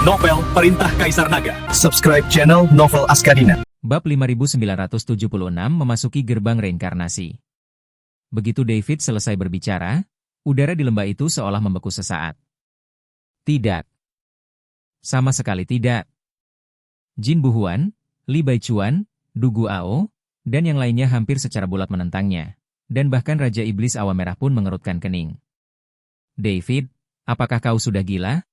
Novel Perintah Kaisar Naga. Subscribe channel Novel Askadina. Bab 5976 memasuki gerbang reinkarnasi. Begitu David selesai berbicara, udara di lembah itu seolah membeku sesaat. Tidak. Sama sekali tidak. Jin Buhuan, Li Baichuan, Du Guao, dan yang lainnya hampir secara bulat menentangnya. Dan bahkan Raja Iblis Awan Merah pun mengerutkan kening. David, apakah kau sudah gila?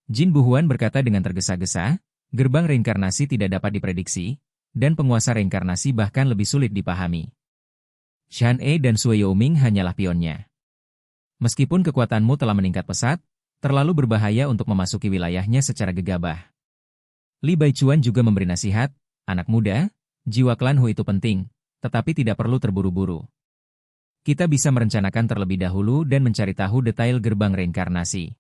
Jin Buhuan berkata dengan tergesa-gesa, gerbang reinkarnasi tidak dapat diprediksi, dan penguasa reinkarnasi bahkan lebih sulit dipahami. Shan E dan Sui Youming hanyalah pionnya. Meskipun kekuatanmu telah meningkat pesat, terlalu berbahaya untuk memasuki wilayahnya secara gegabah. Li Baichuan juga memberi nasihat, anak muda, jiwa klan Hu itu penting, tetapi tidak perlu terburu-buru. Kita bisa merencanakan terlebih dahulu dan mencari tahu detail gerbang reinkarnasi.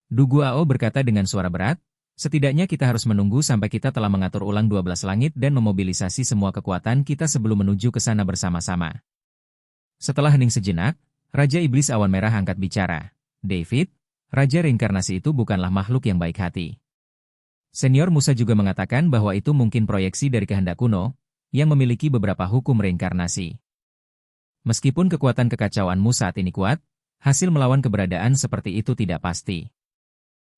Du Guao berkata dengan suara berat, setidaknya kita harus menunggu sampai kita telah mengatur ulang 12 langit dan memobilisasi semua kekuatan kita sebelum menuju ke sana bersama-sama. Setelah hening sejenak, Raja Iblis Awan Merah angkat bicara. David, Raja Reinkarnasi itu bukanlah makhluk yang baik hati. Senior Musa juga mengatakan bahwa itu mungkin proyeksi dari kehendak kuno, yang memiliki beberapa hukum reinkarnasi. Meskipun kekuatan kekacauanmu saat ini kuat, hasil melawan keberadaan seperti itu tidak pasti.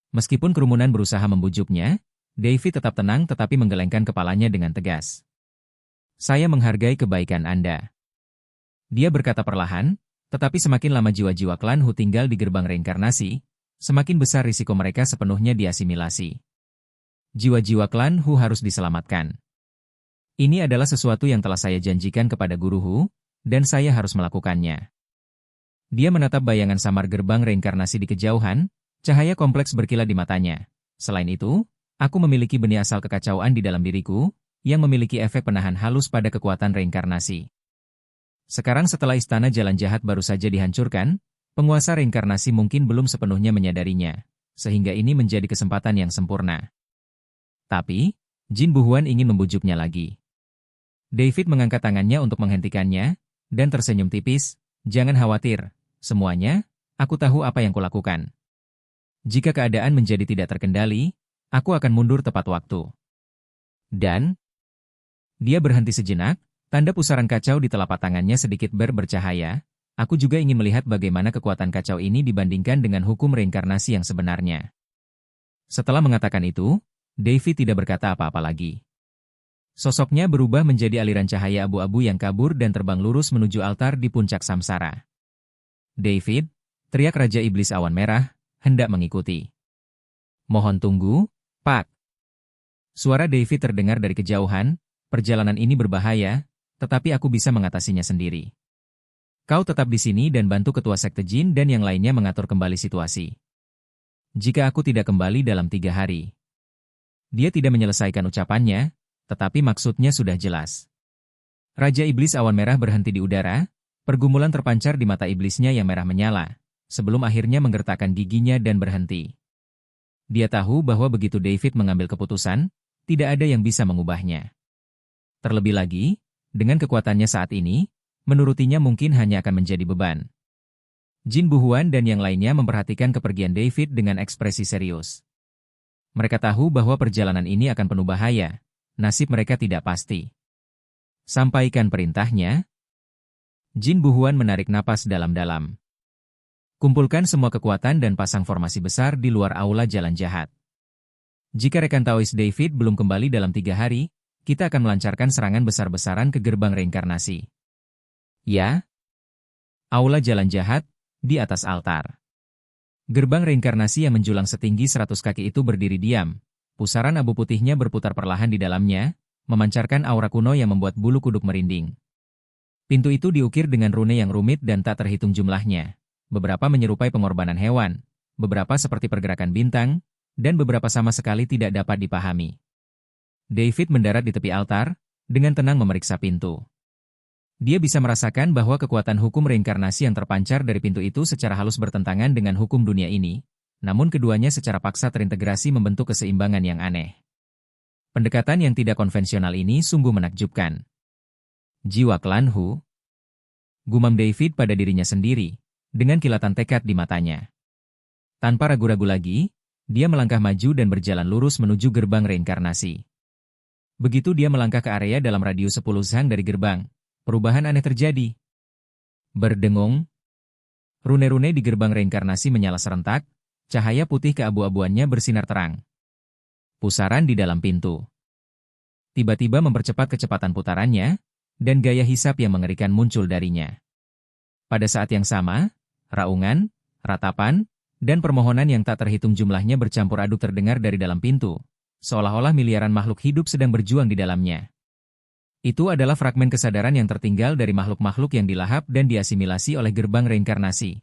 Meskipun kerumunan berusaha membujuknya, David tetap tenang tetapi menggelengkan kepalanya dengan tegas. Saya menghargai kebaikan Anda. Dia berkata perlahan, tetapi semakin lama jiwa-jiwa klan Hu tinggal di gerbang reinkarnasi, semakin besar risiko mereka sepenuhnya diasimilasi. Jiwa-jiwa klan Hu harus diselamatkan. Ini adalah sesuatu yang telah saya janjikan kepada Guru Hu, dan saya harus melakukannya. Dia menatap bayangan samar gerbang reinkarnasi di kejauhan, cahaya kompleks berkilat di matanya. Selain itu, aku memiliki benih asal kekacauan di dalam diriku, yang memiliki efek penahan halus pada kekuatan reinkarnasi. Sekarang setelah istana jalan jahat baru saja dihancurkan, penguasa reinkarnasi mungkin belum sepenuhnya menyadarinya, sehingga ini menjadi kesempatan yang sempurna. Tapi, Jin Buhuan ingin membujuknya lagi. David mengangkat tangannya untuk menghentikannya, dan tersenyum tipis, jangan khawatir, semuanya, aku tahu apa yang kulakukan. Jika keadaan menjadi tidak terkendali, aku akan mundur tepat waktu. Dan, dia berhenti sejenak, tanda pusaran kacau di telapak tangannya sedikit bercahaya, aku juga ingin melihat bagaimana kekuatan kacau ini dibandingkan dengan hukum reinkarnasi yang sebenarnya. Setelah mengatakan itu, David tidak berkata apa-apa lagi. Sosoknya berubah menjadi aliran cahaya abu-abu yang kabur dan terbang lurus menuju altar di puncak samsara. David, teriak Raja Iblis Awan Merah, hendak mengikuti. Mohon tunggu, Pak. Suara David terdengar dari kejauhan, perjalanan ini berbahaya, tetapi aku bisa mengatasinya sendiri. Kau tetap di sini dan bantu ketua sekte Jin dan yang lainnya mengatur kembali situasi. Jika aku tidak kembali dalam 3 hari. Dia tidak menyelesaikan ucapannya, tetapi maksudnya sudah jelas. Raja Iblis Awan Merah berhenti di udara, pergumulan terpancar di mata iblisnya yang merah menyala, sebelum akhirnya menggertakkan giginya dan berhenti. Dia tahu bahwa begitu David mengambil keputusan, tidak ada yang bisa mengubahnya. Terlebih lagi, dengan kekuatannya saat ini, menurutinya mungkin hanya akan menjadi beban. Jin Buhuan dan yang lainnya memperhatikan kepergian David dengan ekspresi serius. Mereka tahu bahwa perjalanan ini akan penuh bahaya, nasib mereka tidak pasti. Sampaikan perintahnya. Jin Buhuan menarik napas dalam-dalam. Kumpulkan semua kekuatan dan pasang formasi besar di luar aula jalan jahat. Jika rekan Taois David belum kembali dalam 3 hari, kita akan melancarkan serangan besar-besaran ke gerbang reinkarnasi. Ya? Aula jalan jahat, di atas altar. Gerbang reinkarnasi yang menjulang setinggi 100 kaki itu berdiri diam. Pusaran abu putihnya berputar perlahan di dalamnya, memancarkan aura kuno yang membuat bulu kuduk merinding. Pintu itu diukir dengan rune yang rumit dan tak terhitung jumlahnya. Beberapa menyerupai pengorbanan hewan, beberapa seperti pergerakan bintang, dan beberapa sama sekali tidak dapat dipahami. David mendarat di tepi altar, dengan tenang memeriksa pintu. Dia bisa merasakan bahwa kekuatan hukum reinkarnasi yang terpancar dari pintu itu secara halus bertentangan dengan hukum dunia ini, namun keduanya secara paksa terintegrasi membentuk keseimbangan yang aneh. Pendekatan yang tidak konvensional ini sungguh menakjubkan. Jiwa klan Hu, gumam David pada dirinya sendiri, dengan kilatan tekad di matanya. Tanpa ragu-ragu lagi, Dia melangkah maju dan berjalan lurus menuju gerbang reinkarnasi. Begitu dia melangkah ke area dalam radius 10 zang dari gerbang, perubahan aneh terjadi. Berdengung, rune-rune di gerbang reinkarnasi menyala serentak, cahaya putih keabu-abuannya bersinar terang. Pusaran di dalam pintu tiba-tiba mempercepat kecepatan putarannya, dan gaya hisap yang mengerikan muncul darinya. Pada saat yang sama, raungan, ratapan, dan permohonan yang tak terhitung jumlahnya bercampur aduk terdengar dari dalam pintu, seolah-olah miliaran makhluk hidup sedang berjuang di dalamnya. Itu adalah fragmen kesadaran yang tertinggal dari makhluk-makhluk yang dilahap dan diasimilasi oleh gerbang reinkarnasi.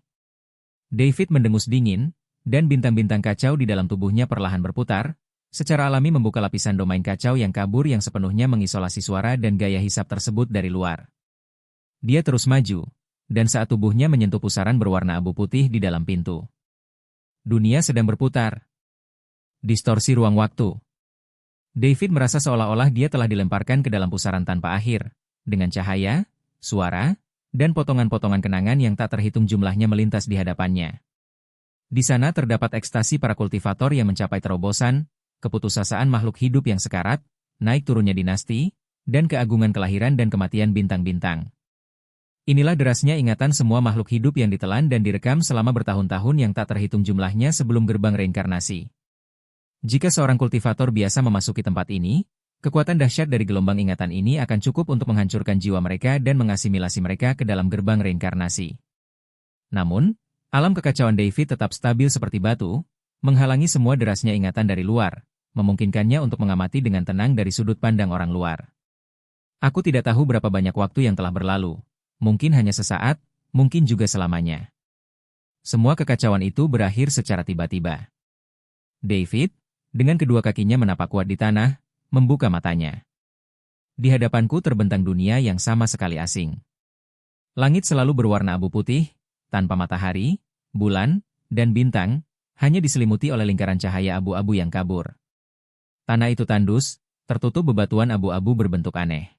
David mendengus dingin, dan bintang-bintang kacau di dalam tubuhnya perlahan berputar, secara alami membuka lapisan domain kacau yang kabur yang sepenuhnya mengisolasi suara dan gaya hisap tersebut dari luar. Dia terus maju, dan saat tubuhnya menyentuh pusaran berwarna abu putih di dalam pintu, dunia sedang berputar. Distorsi ruang waktu. David merasa seolah-olah dia telah dilemparkan ke dalam pusaran tanpa akhir, dengan cahaya, suara, dan potongan-potongan kenangan yang tak terhitung jumlahnya melintas di hadapannya. Di sana terdapat ekstasi para kultivator yang mencapai terobosan, keputusasaan makhluk hidup yang sekarat, naik turunnya dinasti, dan keagungan kelahiran dan kematian bintang-bintang. Inilah derasnya ingatan semua makhluk hidup yang ditelan dan direkam selama bertahun-tahun yang tak terhitung jumlahnya sebelum gerbang reinkarnasi. Jika seorang kultivator biasa memasuki tempat ini, kekuatan dahsyat dari gelombang ingatan ini akan cukup untuk menghancurkan jiwa mereka dan mengasimilasi mereka ke dalam gerbang reinkarnasi. Namun, alam kekacauan David tetap stabil seperti batu, menghalangi semua derasnya ingatan dari luar, memungkinkannya untuk mengamati dengan tenang dari sudut pandang orang luar. Aku tidak tahu berapa banyak waktu yang telah berlalu, mungkin hanya sesaat, mungkin juga selamanya. Semua kekacauan itu berakhir secara tiba-tiba. David, dengan kedua kakinya menapak kuat di tanah, membuka matanya. Di hadapanku terbentang dunia yang sama sekali asing. Langit selalu berwarna abu putih, tanpa matahari, bulan, dan bintang, hanya diselimuti oleh lingkaran cahaya abu-abu yang kabur. Tanah itu tandus, tertutup bebatuan abu-abu berbentuk aneh.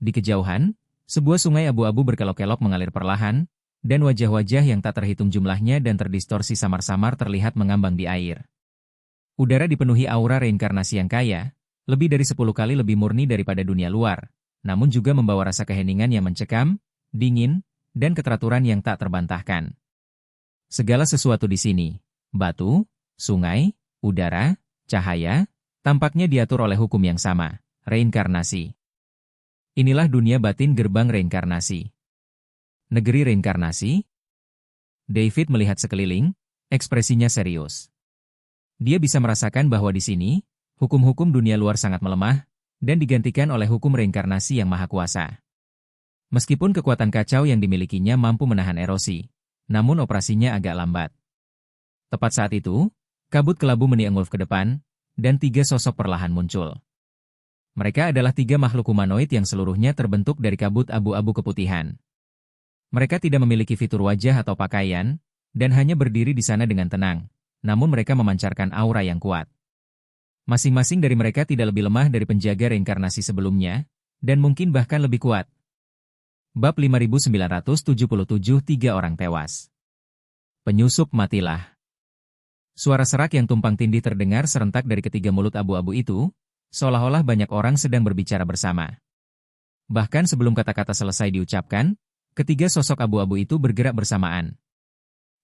Di kejauhan, sebuah sungai abu-abu berkelok-kelok mengalir perlahan, dan wajah-wajah yang tak terhitung jumlahnya dan terdistorsi samar-samar terlihat mengambang di air. Udara dipenuhi aura reinkarnasi yang kaya, lebih dari 10 kali lebih murni daripada dunia luar, namun juga membawa rasa keheningan yang mencekam, dingin, dan keteraturan yang tak terbantahkan. Segala sesuatu di sini, batu, sungai, udara, cahaya, tampaknya diatur oleh hukum yang sama, reinkarnasi. Inilah dunia batin gerbang reinkarnasi. Negeri reinkarnasi? David melihat sekeliling, ekspresinya serius. Dia bisa merasakan bahwa di sini, hukum-hukum dunia luar sangat melemah, dan digantikan oleh hukum reinkarnasi yang maha kuasa. Meskipun kekuatan kacau yang dimilikinya mampu menahan erosi, namun operasinya agak lambat. Tepat saat itu, kabut kelabu meniangulf ke depan, dan 3 sosok perlahan muncul. Mereka adalah 3 makhluk humanoid yang seluruhnya terbentuk dari kabut abu-abu keputihan. Mereka tidak memiliki fitur wajah atau pakaian, dan hanya berdiri di sana dengan tenang. Namun mereka memancarkan aura yang kuat. Masing-masing dari mereka tidak lebih lemah dari penjaga reinkarnasi sebelumnya, dan mungkin bahkan lebih kuat. Bab 5977 3 orang tewas. Penyusup matilah. Suara serak yang tumpang tindih terdengar serentak dari ketiga mulut abu-abu itu, seolah-olah banyak orang sedang berbicara bersama. Bahkan sebelum kata-kata selesai diucapkan, ketiga sosok abu-abu itu bergerak bersamaan.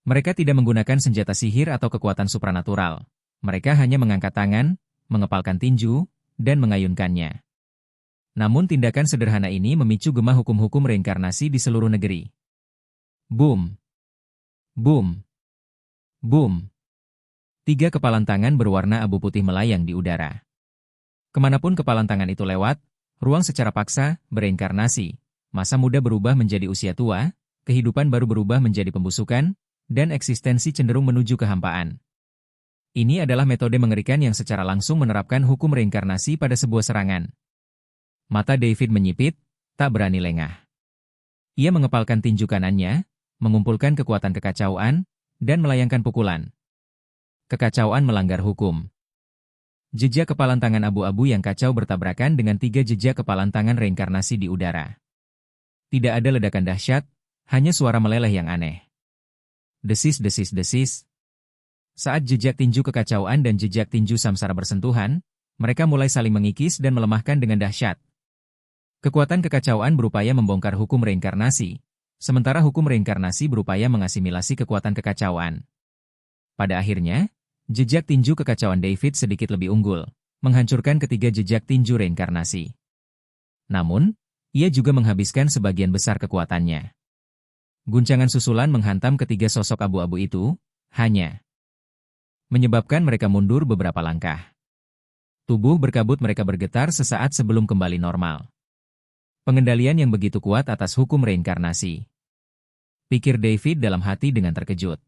Mereka tidak menggunakan senjata sihir atau kekuatan supranatural. Mereka hanya mengangkat tangan, mengepalkan tinju, dan mengayunkannya. Namun tindakan sederhana ini memicu gema hukum-hukum reinkarnasi di seluruh negeri. Boom! Boom! Boom! 3 kepalan tangan berwarna abu putih melayang di udara. Kemanapun kepalan tangan itu lewat, ruang secara paksa bereinkarnasi. Masa muda berubah menjadi usia tua, kehidupan baru berubah menjadi pembusukan, dan eksistensi cenderung menuju kehampaan. Ini adalah metode mengerikan yang secara langsung menerapkan hukum reinkarnasi pada sebuah serangan. Mata David menyipit, tak berani lengah. Ia mengepalkan tinju kanannya, mengumpulkan kekuatan kekacauan, dan melayangkan pukulan. Kekacauan melanggar hukum. Jejak kepalan tangan abu-abu yang kacau bertabrakan dengan 3 jejak kepalan tangan reinkarnasi di udara. Tidak ada ledakan dahsyat, hanya suara meleleh yang aneh. Desis-desis-desis. Saat jejak tinju kekacauan dan jejak tinju samsara bersentuhan, mereka mulai saling mengikis dan melemahkan dengan dahsyat. Kekuatan kekacauan berupaya membongkar hukum reinkarnasi, sementara hukum reinkarnasi berupaya mengasimilasi kekuatan kekacauan. Pada akhirnya, jejak tinju kekacauan David sedikit lebih unggul, menghancurkan ketiga jejak tinju reinkarnasi. Namun, ia juga menghabiskan sebagian besar kekuatannya. Guncangan susulan menghantam ketiga sosok abu-abu itu, hanya menyebabkan mereka mundur beberapa langkah. Tubuh berkabut mereka bergetar sesaat sebelum kembali normal. Pengendalian yang begitu kuat atas hukum reinkarnasi, pikir David dalam hati dengan terkejut.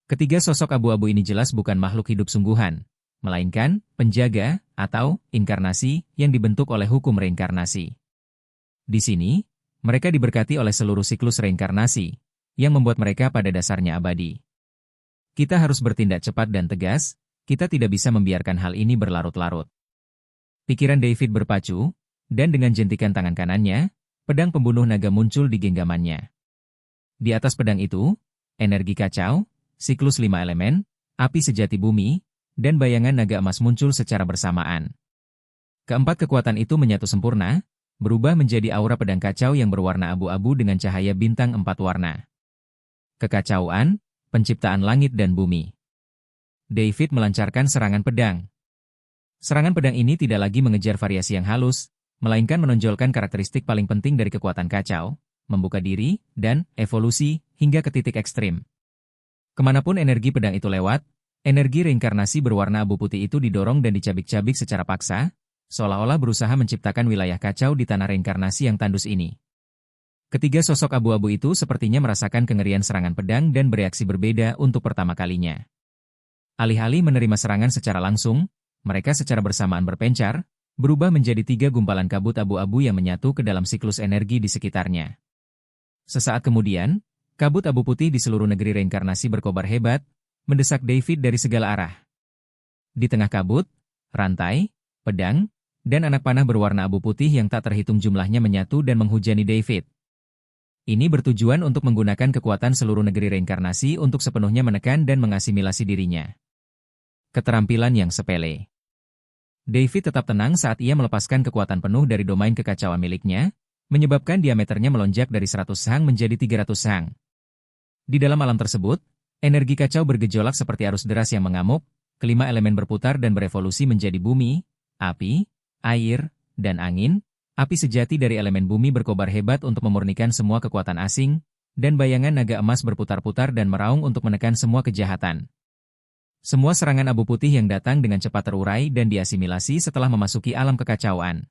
Ketiga sosok abu-abu ini jelas bukan makhluk hidup sungguhan, melainkan penjaga atau inkarnasi yang dibentuk oleh hukum reinkarnasi. Di sini, mereka diberkati oleh seluruh siklus reinkarnasi, yang membuat mereka pada dasarnya abadi. Kita harus bertindak cepat dan tegas, kita tidak bisa membiarkan hal ini berlarut-larut. Pikiran David berpacu, dan dengan jentikan tangan kanannya, pedang pembunuh naga muncul di genggamannya. Di atas pedang itu, energi kacau, siklus 5 elemen, api sejati bumi, dan bayangan naga emas muncul secara bersamaan. Keempat kekuatan itu menyatu sempurna, berubah menjadi aura pedang kacau yang berwarna abu-abu dengan cahaya bintang 4 warna. Kekacauan, penciptaan langit dan bumi. David melancarkan serangan pedang. Serangan pedang ini tidak lagi mengejar variasi yang halus, melainkan menonjolkan karakteristik paling penting dari kekuatan kacau, membuka diri, dan evolusi, hingga ke titik ekstrim. Kemanapun energi pedang itu lewat, energi reinkarnasi berwarna abu putih itu didorong dan dicabik-cabik secara paksa, seolah-olah berusaha menciptakan wilayah kacau di tanah reinkarnasi yang tandus ini. Ketiga sosok abu-abu itu sepertinya merasakan kengerian serangan pedang dan bereaksi berbeda untuk pertama kalinya. Alih-alih menerima serangan secara langsung, mereka secara bersamaan berpencar, berubah menjadi 3 gumpalan kabut abu-abu yang menyatu ke dalam siklus energi di sekitarnya. Sesaat kemudian, kabut abu putih di seluruh negeri reinkarnasi berkobar hebat, mendesak David dari segala arah. Di tengah kabut, rantai, pedang, dan anak panah berwarna abu putih yang tak terhitung jumlahnya menyatu dan menghujani David. Ini bertujuan untuk menggunakan kekuatan seluruh negeri reinkarnasi untuk sepenuhnya menekan dan mengasimilasi dirinya. Keterampilan yang sepele. David tetap tenang saat ia melepaskan kekuatan penuh dari domain kekacauan miliknya, menyebabkan diameternya melonjak dari 100 sang menjadi 300 sang. Di dalam alam tersebut, energi kacau bergejolak seperti arus deras yang mengamuk, kelima elemen berputar dan berevolusi menjadi bumi, api, air, dan angin. Api sejati dari elemen bumi berkobar hebat untuk memurnikan semua kekuatan asing, dan bayangan naga emas berputar-putar dan meraung untuk menekan semua kejahatan. Semua serangan abu putih yang datang dengan cepat terurai dan diasimilasi setelah memasuki alam kekacauan.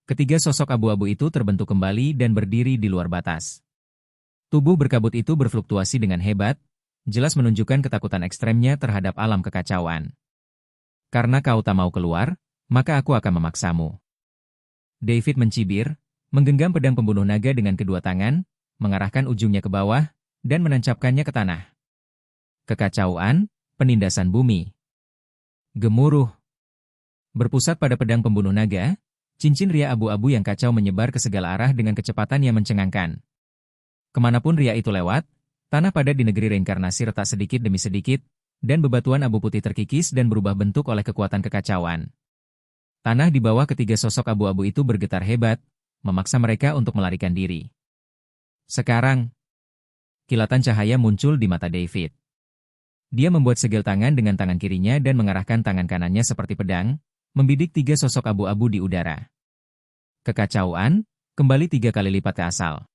Ketiga sosok abu-abu itu terbentuk kembali dan berdiri di luar batas. Tubuh berkabut itu berfluktuasi dengan hebat, jelas menunjukkan ketakutan ekstremnya terhadap alam kekacauan. Karena kau tak mau keluar, maka aku akan memaksamu. David mencibir, menggenggam pedang pembunuh naga dengan kedua tangan, mengarahkan ujungnya ke bawah, dan menancapkannya ke tanah. Kekacauan, penindasan bumi. Gemuruh. Berpusat pada pedang pembunuh naga, cincin ria abu-abu yang kacau menyebar ke segala arah dengan kecepatan yang mencengangkan. Kemanapun ria itu lewat, tanah padat di negeri reinkarnasi retak sedikit demi sedikit, dan bebatuan abu putih terkikis dan berubah bentuk oleh kekuatan kekacauan. Tanah di bawah ketiga sosok abu-abu itu bergetar hebat, memaksa mereka untuk melarikan diri. Sekarang, kilatan cahaya muncul di mata David. Dia membuat segel tangan dengan tangan kirinya dan mengarahkan tangan kanannya seperti pedang, membidik 3 sosok abu-abu di udara. Kekacauan, kembali 3 kali lipat ke asal.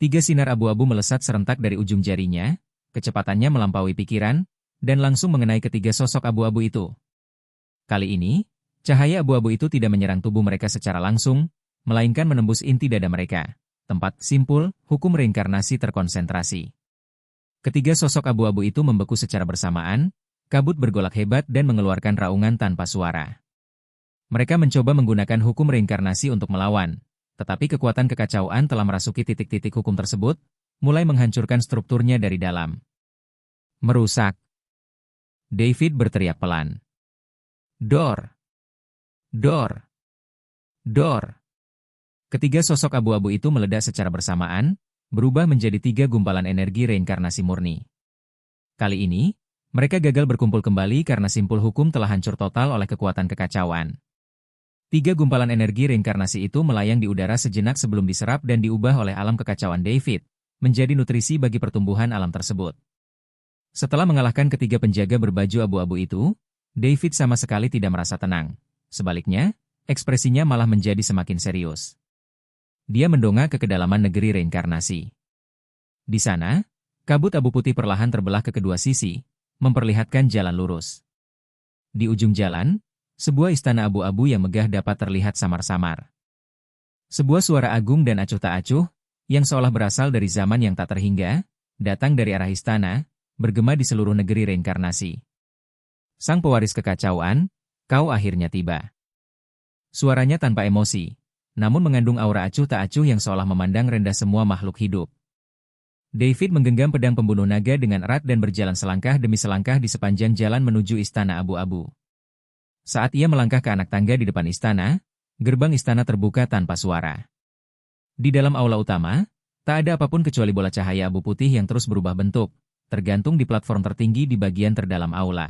3 sinar abu-abu melesat serentak dari ujung jarinya, kecepatannya melampaui pikiran, dan langsung mengenai ketiga sosok abu-abu itu. Kali ini, cahaya abu-abu itu tidak menyerang tubuh mereka secara langsung, melainkan menembus inti dada mereka, tempat simpul, hukum reinkarnasi terkonsentrasi. Ketiga sosok abu-abu itu membeku secara bersamaan, kabut bergolak hebat dan mengeluarkan raungan tanpa suara. Mereka mencoba menggunakan hukum reinkarnasi untuk melawan, tetapi kekuatan kekacauan telah merasuki titik-titik hukum tersebut, mulai menghancurkan strukturnya dari dalam. Merusak. David berteriak pelan. Dor! Dor! Dor! Ketiga sosok abu-abu itu meledak secara bersamaan, berubah menjadi 3 gumpalan energi reinkarnasi murni. Kali ini, Mereka gagal berkumpul kembali karena simpul hukum telah hancur total oleh kekuatan kekacauan. 3 gumpalan energi reinkarnasi itu melayang di udara sejenak sebelum diserap dan diubah oleh alam kekacauan David, menjadi nutrisi bagi pertumbuhan alam tersebut. Setelah mengalahkan ketiga penjaga berbaju abu-abu itu, David sama sekali tidak merasa tenang. Sebaliknya, ekspresinya malah menjadi semakin serius. Dia mendongak ke kedalaman negeri reinkarnasi. Di sana, kabut abu putih perlahan terbelah ke kedua sisi, memperlihatkan jalan lurus. Di ujung jalan, sebuah istana abu-abu yang megah dapat terlihat samar-samar. Sebuah suara agung dan acuh tak acuh, yang seolah berasal dari zaman yang tak terhingga, datang dari arah istana, bergema di seluruh negeri reinkarnasi. Sang pewaris kekacauan, kau akhirnya tiba. Suaranya tanpa emosi, namun mengandung aura acuh tak acuh yang seolah memandang rendah semua makhluk hidup. David menggenggam pedang pembunuh naga dengan erat dan berjalan selangkah demi selangkah di sepanjang jalan menuju istana abu-abu. Saat ia melangkah ke anak tangga di depan istana, gerbang istana terbuka tanpa suara. Di dalam aula utama, tak ada apapun kecuali bola cahaya abu putih yang terus berubah bentuk, tergantung di platform tertinggi di bagian terdalam aula.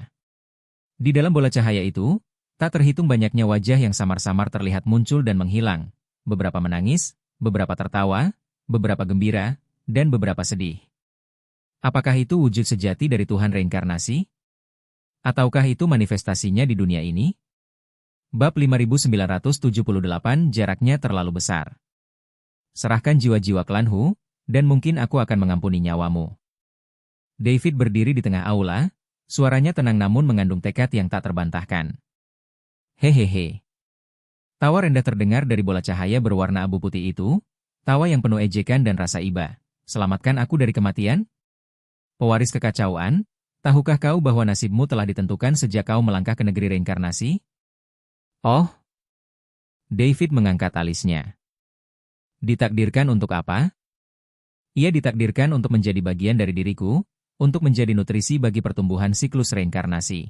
Di dalam bola cahaya itu, tak terhitung banyaknya wajah yang samar-samar terlihat muncul dan menghilang, beberapa menangis, beberapa tertawa, beberapa gembira, dan beberapa sedih. Apakah itu wujud sejati dari Tuhan reinkarnasi? Ataukah itu manifestasinya di dunia ini? Bab 5978 jaraknya terlalu besar. Serahkan jiwa-jiwa klanhu, dan mungkin aku akan mengampuni nyawamu. David berdiri di tengah aula, suaranya tenang namun mengandung tekad yang tak terbantahkan. Hehehe. Tawa rendah terdengar dari bola cahaya berwarna abu putih itu, tawa yang penuh ejekan dan rasa iba. Selamatkan aku dari kematian? Pewaris kekacauan, tahukah kau bahwa nasibmu telah ditentukan sejak kau melangkah ke negeri reinkarnasi? Oh. David mengangkat alisnya. Ditakdirkan untuk apa? Ia ditakdirkan untuk menjadi bagian dari diriku, untuk menjadi nutrisi bagi pertumbuhan siklus reinkarnasi.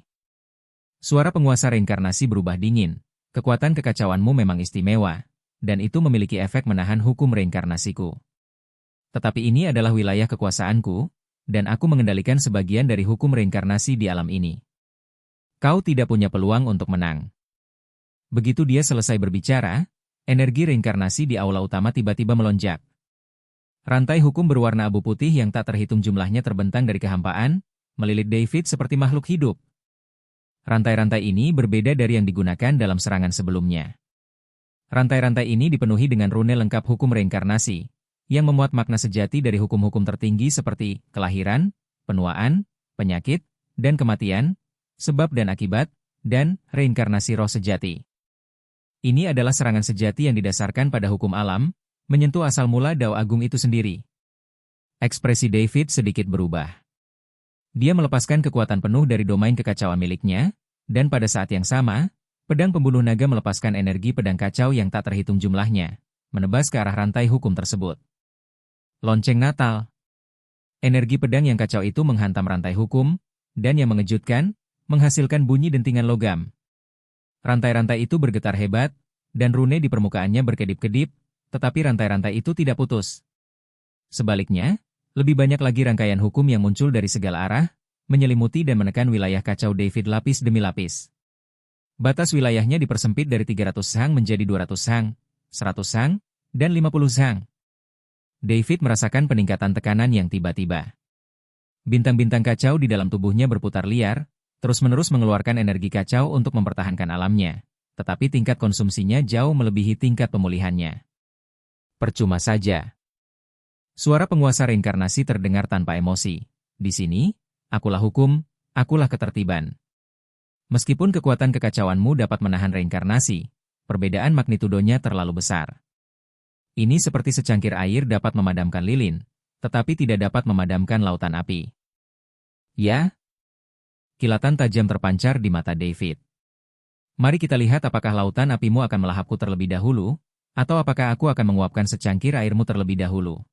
Suara penguasa reinkarnasi berubah dingin. Kekuatan kekacauanmu memang istimewa, dan itu memiliki efek menahan hukum reinkarnasiku. Tetapi ini adalah wilayah kekuasaanku, dan aku mengendalikan sebagian dari hukum reinkarnasi di alam ini. Kau tidak punya peluang untuk menang. Begitu dia selesai berbicara, energi reinkarnasi di aula utama tiba-tiba melonjak. Rantai hukum berwarna abu putih yang tak terhitung jumlahnya terbentang dari kehampaan, melilit David seperti makhluk hidup. Rantai-rantai ini berbeda dari yang digunakan dalam serangan sebelumnya. Rantai-rantai ini dipenuhi dengan rune lengkap hukum reinkarnasi, yang memuat makna sejati dari hukum-hukum tertinggi seperti kelahiran, penuaan, penyakit, dan kematian, sebab dan akibat, dan reinkarnasi roh sejati. Ini adalah serangan sejati yang didasarkan pada hukum alam, menyentuh asal mula Dao Agung itu sendiri. Ekspresi David sedikit berubah. Dia melepaskan kekuatan penuh dari domain kekacauan miliknya, dan pada saat yang sama, pedang pembunuh naga melepaskan energi pedang kacau yang tak terhitung jumlahnya, menebas ke arah rantai hukum tersebut. Lonceng Natal. Energi pedang yang kacau itu menghantam rantai hukum, dan yang mengejutkan, menghasilkan bunyi dentingan logam. Rantai-rantai itu bergetar hebat, dan rune di permukaannya berkedip-kedip, tetapi rantai-rantai itu tidak putus. Sebaliknya, lebih banyak lagi rangkaian hukum yang muncul dari segala arah, menyelimuti dan menekan wilayah kacau David lapis demi lapis. Batas wilayahnya dipersempit dari 300 sang menjadi 200 sang, 100 sang, dan 50 sang. David merasakan peningkatan tekanan yang tiba-tiba. Bintang-bintang kacau di dalam tubuhnya berputar liar, terus-menerus mengeluarkan energi kacau untuk mempertahankan alamnya, tetapi tingkat konsumsinya jauh melebihi tingkat pemulihannya. Percuma saja. Suara penguasa reinkarnasi terdengar tanpa emosi. Di sini, akulah hukum, akulah ketertiban. Meskipun kekuatan kekacauanmu dapat menahan reinkarnasi, perbedaan magnitudonya terlalu besar. Ini seperti secangkir air dapat memadamkan lilin, tetapi tidak dapat memadamkan lautan api. Ya? Kilatan tajam terpancar di mata David. Mari kita lihat apakah lautan apimu akan melahapku terlebih dahulu, atau apakah aku akan menguapkan secangkir airmu terlebih dahulu.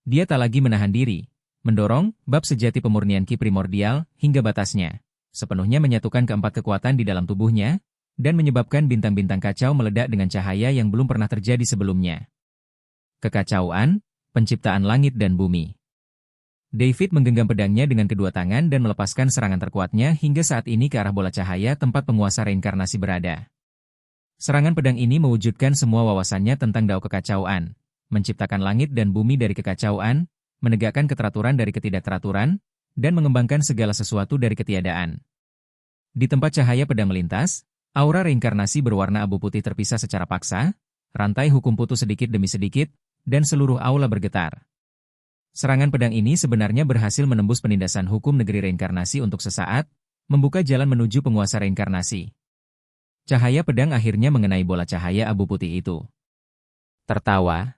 Dia tak lagi menahan diri, mendorong bab sejati pemurnian ki primordial hingga batasnya, sepenuhnya menyatukan keempat kekuatan di dalam tubuhnya, dan menyebabkan bintang-bintang kacau meledak dengan cahaya yang belum pernah terjadi sebelumnya. Kekacauan, penciptaan langit dan bumi. David menggenggam pedangnya dengan kedua tangan dan melepaskan serangan terkuatnya hingga saat ini ke arah bola cahaya tempat penguasa reinkarnasi berada. Serangan pedang ini mewujudkan semua wawasannya tentang dao kekacauan, menciptakan langit dan bumi dari kekacauan, menegakkan keteraturan dari ketidakteraturan, dan mengembangkan segala sesuatu dari ketiadaan. Di tempat cahaya pedang melintas, aura reinkarnasi berwarna abu putih terpisah secara paksa, rantai hukum putus sedikit demi sedikit, dan seluruh aula bergetar. Serangan pedang ini sebenarnya berhasil menembus penindasan hukum negeri reinkarnasi untuk sesaat, membuka jalan menuju penguasa reinkarnasi. Cahaya pedang akhirnya mengenai bola cahaya abu putih itu. Tertawa.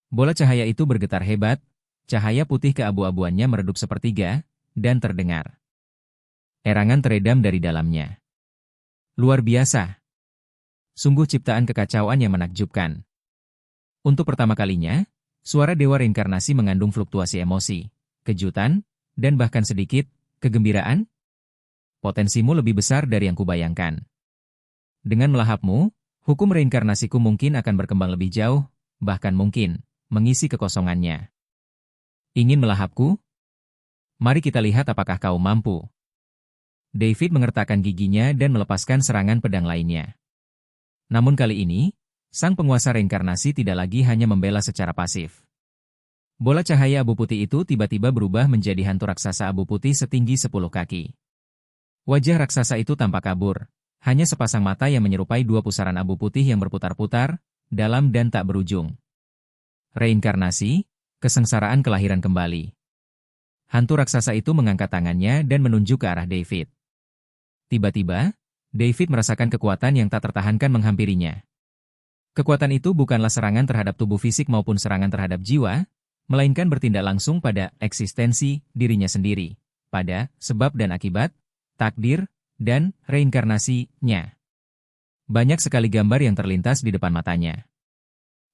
Bola cahaya itu bergetar hebat, cahaya putih keabu-abuannya meredup sepertiga, dan terdengar. Erangan teredam dari dalamnya. Luar biasa. Sungguh ciptaan kekacauan yang menakjubkan. Untuk pertama kalinya, suara dewa reinkarnasi mengandung fluktuasi emosi, kejutan, dan bahkan sedikit kegembiraan. Potensimu lebih besar dari yang kubayangkan. Dengan melahapmu, hukum reinkarnasiku mungkin akan berkembang lebih jauh, bahkan mungkin mengisi kekosongannya. Ingin melahapku? Mari kita lihat apakah kau mampu. David mengertakkan giginya dan melepaskan serangan pedang lainnya. Namun kali ini, sang penguasa reinkarnasi tidak lagi hanya membela secara pasif. Bola cahaya abu putih itu tiba-tiba berubah menjadi hantu raksasa abu putih setinggi 10 kaki. Wajah raksasa itu tampak kabur, hanya sepasang mata yang menyerupai dua pusaran abu putih yang berputar-putar, dalam dan tak berujung. Reinkarnasi, kesengsaraan kelahiran kembali. Hantu raksasa itu mengangkat tangannya dan menunjuk ke arah David. Tiba-tiba, David merasakan kekuatan yang tak tertahankan menghampirinya. Kekuatan itu bukanlah serangan terhadap tubuh fisik maupun serangan terhadap jiwa, melainkan bertindak langsung pada eksistensi dirinya sendiri, pada sebab dan akibat, takdir, dan reinkarnasinya. Banyak sekali gambar yang terlintas di depan matanya.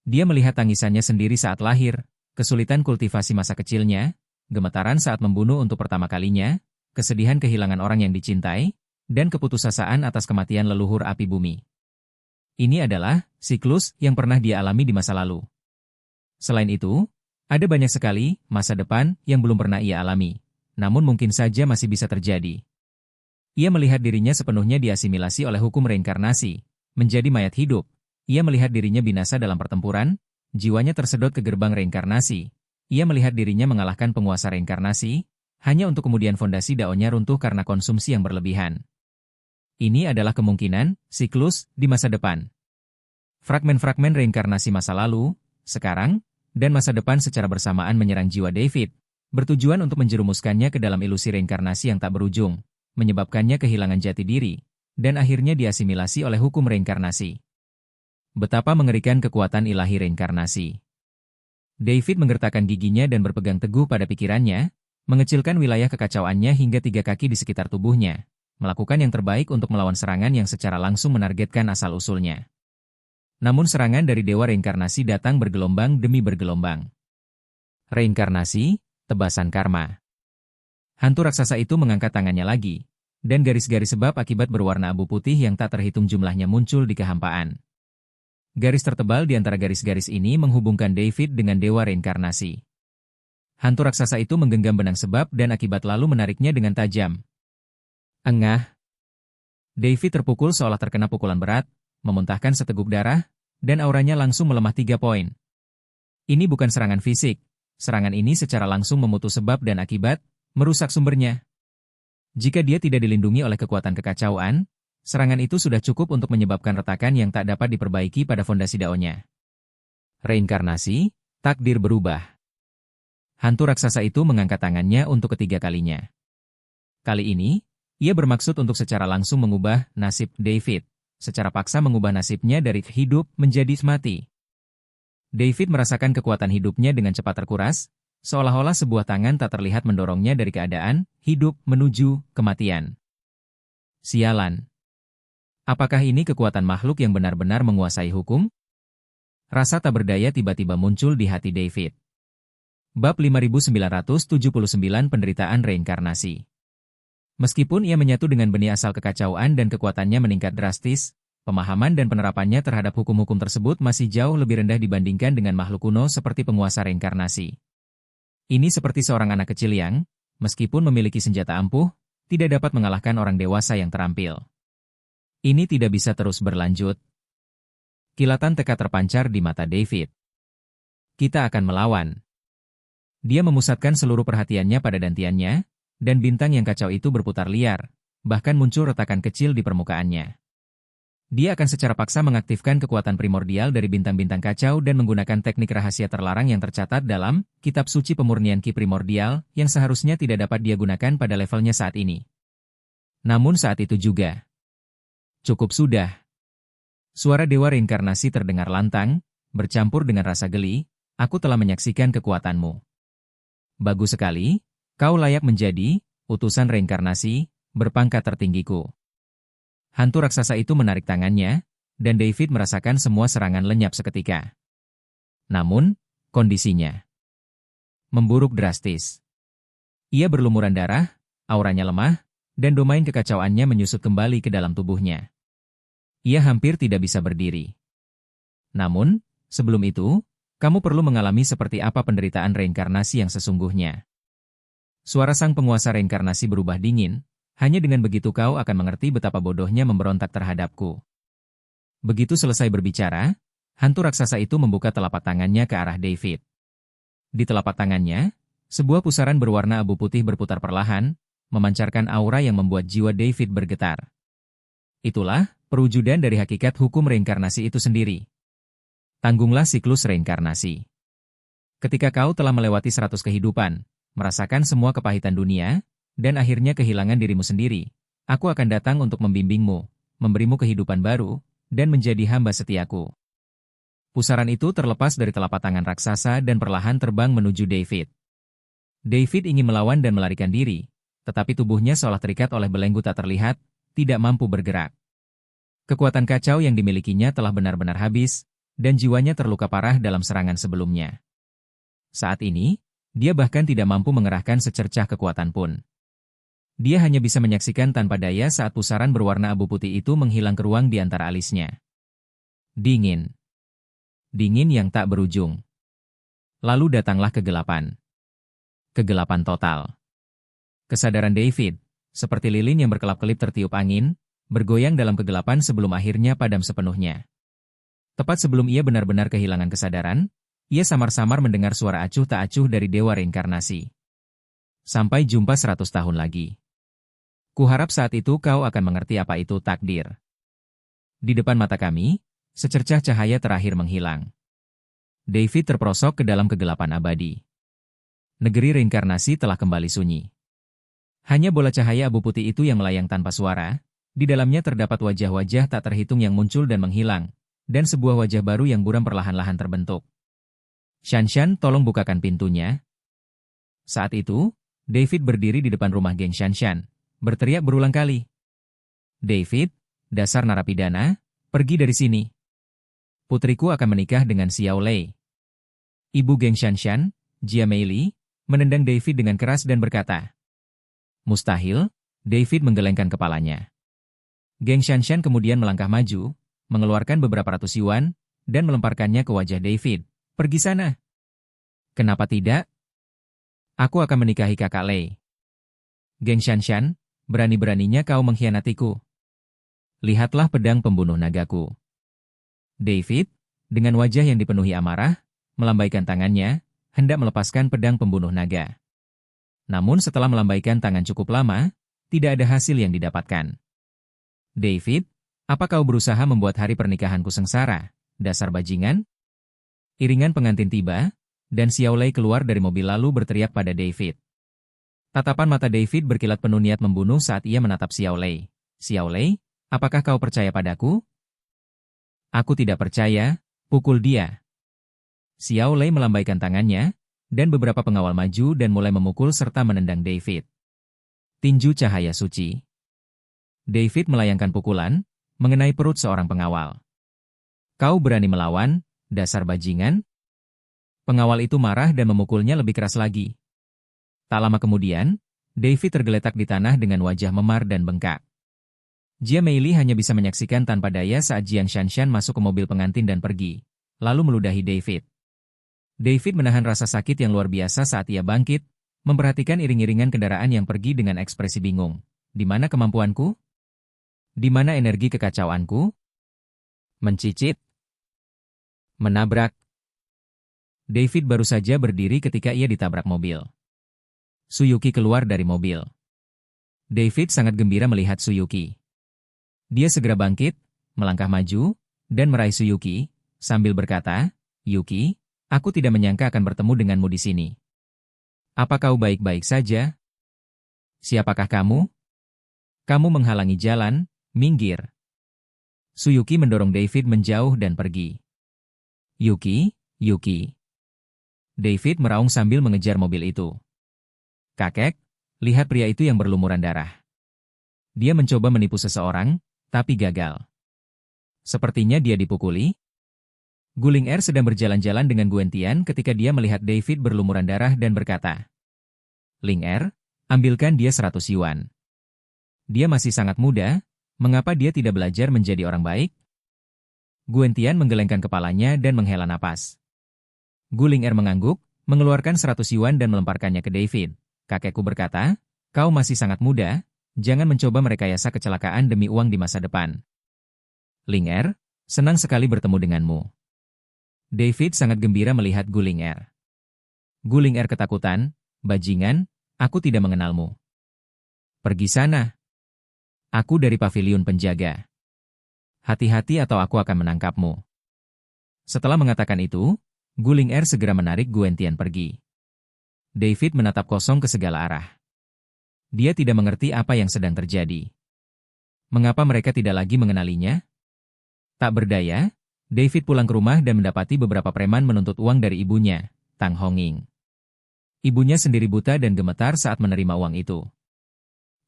Dia melihat tangisannya sendiri saat lahir, kesulitan kultivasi masa kecilnya, gemetaran saat membunuh untuk pertama kalinya, kesedihan kehilangan orang yang dicintai, dan keputusasaan atas kematian leluhur api bumi. Ini adalah siklus yang pernah dia alami di masa lalu. Selain itu, ada banyak sekali masa depan yang belum pernah ia alami, namun mungkin saja masih bisa terjadi. Ia melihat dirinya sepenuhnya diasimilasi oleh hukum reinkarnasi, menjadi mayat hidup. Ia melihat dirinya binasa dalam pertempuran, jiwanya tersedot ke gerbang reinkarnasi. Ia melihat dirinya mengalahkan penguasa reinkarnasi, hanya untuk kemudian fondasi daonya runtuh karena konsumsi yang berlebihan. Ini adalah kemungkinan siklus di masa depan. Fragmen-fragmen reinkarnasi masa lalu, sekarang, dan masa depan secara bersamaan menyerang jiwa David, bertujuan untuk menjerumuskannya ke dalam ilusi reinkarnasi yang tak berujung, menyebabkannya kehilangan jati diri, dan akhirnya diasimilasi oleh hukum reinkarnasi. Betapa mengerikan kekuatan ilahi reinkarnasi. David menggertakkan giginya dan berpegang teguh pada pikirannya, mengecilkan wilayah kekacauannya hingga 3 kaki di sekitar tubuhnya, melakukan yang terbaik untuk melawan serangan yang secara langsung menargetkan asal-usulnya. Namun serangan dari dewa reinkarnasi datang bergelombang demi bergelombang. Reinkarnasi, tebasan karma. Hantu raksasa itu mengangkat tangannya lagi, dan garis-garis sebab akibat berwarna abu putih yang tak terhitung jumlahnya muncul di kehampaan. Garis tertebal di antara garis-garis ini menghubungkan David dengan dewa reinkarnasi. Hantu raksasa itu menggenggam benang sebab dan akibat lalu menariknya dengan tajam. Engah. David terpukul seolah terkena pukulan berat, memuntahkan seteguk darah, dan auranya langsung melemah 3 poin. Ini bukan serangan fisik, serangan ini secara langsung memutus sebab dan akibat, merusak sumbernya. Jika dia tidak dilindungi oleh kekuatan kekacauan, serangan itu sudah cukup untuk menyebabkan retakan yang tak dapat diperbaiki pada fondasi daonya. Reinkarnasi, takdir berubah. Hantu raksasa itu mengangkat tangannya untuk ketiga kalinya. Kali ini, ia bermaksud untuk secara langsung mengubah nasib David, secara paksa mengubah nasibnya dari hidup menjadi mati. David merasakan kekuatan hidupnya dengan cepat terkuras, seolah-olah sebuah tangan tak terlihat mendorongnya dari keadaan hidup menuju kematian. Sialan. Apakah ini kekuatan makhluk yang benar-benar menguasai hukum? Rasa tak berdaya tiba-tiba muncul di hati David. Bab 5979 Penderitaan Reinkarnasi. Meskipun ia menyatu dengan benih asal kekacauan dan kekuatannya meningkat drastis, pemahaman dan penerapannya terhadap hukum-hukum tersebut masih jauh lebih rendah dibandingkan dengan makhluk kuno seperti penguasa reinkarnasi. Ini seperti seorang anak kecil yang, meskipun memiliki senjata ampuh, tidak dapat mengalahkan orang dewasa yang terampil. Ini tidak bisa terus berlanjut. Kilatan tekad terpancar di mata David. Kita akan melawan. Dia memusatkan seluruh perhatiannya pada dantiannya, dan bintang yang kacau itu berputar liar, bahkan muncul retakan kecil di permukaannya. Dia akan secara paksa mengaktifkan kekuatan primordial dari bintang-bintang kacau dan menggunakan teknik rahasia terlarang yang tercatat dalam Kitab Suci Pemurnian Ki Primordial yang seharusnya tidak dapat dia gunakan pada levelnya saat ini. Namun saat itu juga. Cukup sudah. Suara Dewa Reinkarnasi terdengar lantang, bercampur dengan rasa geli, aku telah menyaksikan kekuatanmu. Bagus sekali, kau layak menjadi utusan reinkarnasi berpangkat tertinggiku. Hantu raksasa itu menarik tangannya, dan David merasakan semua serangan lenyap seketika. Namun, kondisinya memburuk drastis. Ia berlumuran darah, auranya lemah, dan domain kekacauannya menyusut kembali ke dalam tubuhnya. Ia hampir tidak bisa berdiri. Namun, sebelum itu, kamu perlu mengalami seperti apa penderitaan reinkarnasi yang sesungguhnya. Suara sang penguasa reinkarnasi berubah dingin. Hanya dengan begitu kau akan mengerti betapa bodohnya memberontak terhadapku. Begitu selesai berbicara, hantu raksasa itu membuka telapak tangannya ke arah David. Di telapak tangannya, sebuah pusaran berwarna abu putih berputar perlahan, memancarkan aura yang membuat jiwa David bergetar. Itulah perwujudan dari hakikat hukum reinkarnasi itu sendiri. Tanggunglah siklus reinkarnasi. Ketika kau telah melewati 100 kehidupan, merasakan semua kepahitan dunia, dan akhirnya kehilangan dirimu sendiri, aku akan datang untuk membimbingmu, memberimu kehidupan baru, dan menjadi hamba setiaku. Pusaran itu terlepas dari telapak tangan raksasa dan perlahan terbang menuju David. David ingin melawan dan melarikan diri, tetapi tubuhnya seolah terikat oleh belenggu tak terlihat, tidak mampu bergerak. Kekuatan kacau yang dimilikinya telah benar-benar habis, dan jiwanya terluka parah dalam serangan sebelumnya. Saat ini, dia bahkan tidak mampu mengerahkan secercah kekuatan pun. Dia hanya bisa menyaksikan tanpa daya saat pusaran berwarna abu putih itu menghilang ke ruang di antara alisnya. Dingin. Dingin yang tak berujung. Lalu datanglah kegelapan. Kegelapan total. Kesadaran David, seperti lilin yang berkelap-kelip tertiup angin, bergoyang dalam kegelapan sebelum akhirnya padam sepenuhnya. Tepat sebelum ia benar-benar kehilangan kesadaran, ia samar-samar mendengar suara acuh tak acuh dari Dewa Reinkarnasi. Sampai jumpa 100 tahun lagi. Kuharap saat itu kau akan mengerti apa itu takdir. Di depan mata kami, secercah cahaya terakhir menghilang. David terperosok ke dalam kegelapan abadi. Negeri reinkarnasi telah kembali sunyi. Hanya bola cahaya abu putih itu yang melayang tanpa suara, di dalamnya terdapat wajah-wajah tak terhitung yang muncul dan menghilang, dan sebuah wajah baru yang buram perlahan-lahan terbentuk. Shanshan, tolong bukakan pintunya. Saat itu, David berdiri di depan rumah geng Shanshan, berteriak berulang kali. David, dasar narapidana, pergi dari sini. Putriku akan menikah dengan Xiao Lei. Ibu geng Shanshan, Jia Meili, menendang David dengan keras dan berkata, "Mustahil." David menggelengkan kepalanya. Geng Shanshan kemudian melangkah maju, mengeluarkan beberapa ratus yuan, dan melemparkannya ke wajah David. "Pergi sana." "Kenapa tidak? Aku akan menikahi kakak Lei." "Geng Shanshan, berani-beraninya kau mengkhianatiku. Lihatlah pedang pembunuh nagaku." David, dengan wajah yang dipenuhi amarah, melambaikan tangannya, hendak melepaskan pedang pembunuh naga. Namun setelah melambaikan tangan cukup lama, tidak ada hasil yang didapatkan. "David, apa kau berusaha membuat hari pernikahanku sengsara, dasar bajingan?" Iringan pengantin tiba, dan Xiao Lei keluar dari mobil lalu berteriak pada David. Tatapan mata David berkilat penuh niat membunuh saat ia menatap Xiao Lei. "Xiao Lei, apakah kau percaya padaku?" "Aku tidak percaya, pukul dia." Xiao Lei melambaikan tangannya, dan beberapa pengawal maju dan mulai memukul serta menendang David. Tinju cahaya suci. David melayangkan pukulan, mengenai perut seorang pengawal. "Kau berani melawan, dasar bajingan?" Pengawal itu marah dan memukulnya lebih keras lagi. Tak lama kemudian, David tergeletak di tanah dengan wajah memar dan bengkak. Jia Meili hanya bisa menyaksikan tanpa daya saat Jiang Shanshan masuk ke mobil pengantin dan pergi, lalu meludahi David. David menahan rasa sakit yang luar biasa saat ia bangkit, memperhatikan iring-iringan kendaraan yang pergi dengan ekspresi bingung. Di mana kemampuanku? Di mana energi kekacauanku? Mencicit. Menabrak. David baru saja berdiri ketika ia ditabrak mobil. Suyuki keluar dari mobil. David sangat gembira melihat Suyuki. Dia segera bangkit, melangkah maju, dan meraih Suyuki, sambil berkata, "Yuki, aku tidak menyangka akan bertemu denganmu di sini. Apa kau baik-baik saja? Siapakah kamu? Kamu menghalangi jalan, minggir." Suyuki mendorong David menjauh dan pergi. "Yuki, Yuki." David meraung sambil mengejar mobil itu. "Kakek, lihat pria itu yang berlumuran darah. Dia mencoba menipu seseorang, tapi gagal. Sepertinya dia dipukuli." Guling Er sedang berjalan-jalan dengan Guentian ketika dia melihat David berlumuran darah dan berkata, "Ling Er, ambilkan dia 100 yuan. Dia masih sangat muda, mengapa dia tidak belajar menjadi orang baik?" Guentian menggelengkan kepalanya dan menghela napas. Guling Er mengangguk, mengeluarkan 100 yuan dan melemparkannya ke David. "Kakekku berkata, kau masih sangat muda, jangan mencoba merekayasa kecelakaan demi uang di masa depan." "Ling Er, senang sekali bertemu denganmu." David sangat gembira melihat Guling Er. Guling Er ketakutan, "Bajingan, aku tidak mengenalmu. Pergi sana. Aku dari paviliun penjaga. Hati-hati atau aku akan menangkapmu." Setelah mengatakan itu, Guling Er segera menarik Guentian pergi. David menatap kosong ke segala arah. Dia tidak mengerti apa yang sedang terjadi. Mengapa mereka tidak lagi mengenalinya? Tak berdaya, David pulang ke rumah dan mendapati beberapa preman menuntut uang dari ibunya, Tang Honging. Ibunya sendiri buta dan gemetar saat menerima uang itu.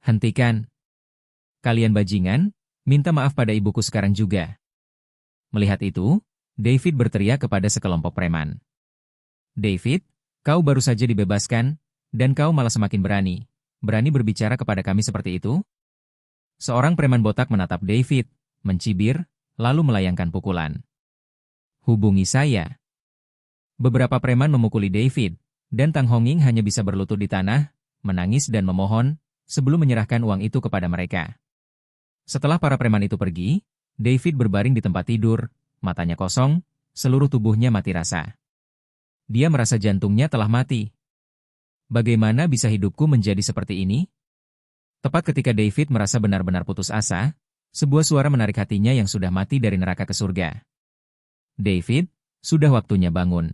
"Hentikan. Kalian bajingan, minta maaf pada ibuku sekarang juga." Melihat itu, David berteriak kepada sekelompok preman. "David, kau baru saja dibebaskan, dan kau malah semakin berani. Berani berbicara kepada kami seperti itu?" Seorang preman botak menatap David, mencibir, lalu melayangkan pukulan. "Hubungi saya." Beberapa preman memukuli David, dan Tang Honging hanya bisa berlutut di tanah, menangis dan memohon, sebelum menyerahkan uang itu kepada mereka. Setelah para preman itu pergi, David berbaring di tempat tidur, matanya kosong, seluruh tubuhnya mati rasa. Dia merasa jantungnya telah mati. Bagaimana bisa hidupku menjadi seperti ini? Tepat ketika David merasa benar-benar putus asa, sebuah suara menarik hatinya yang sudah mati dari neraka ke surga. "David, sudah waktunya bangun."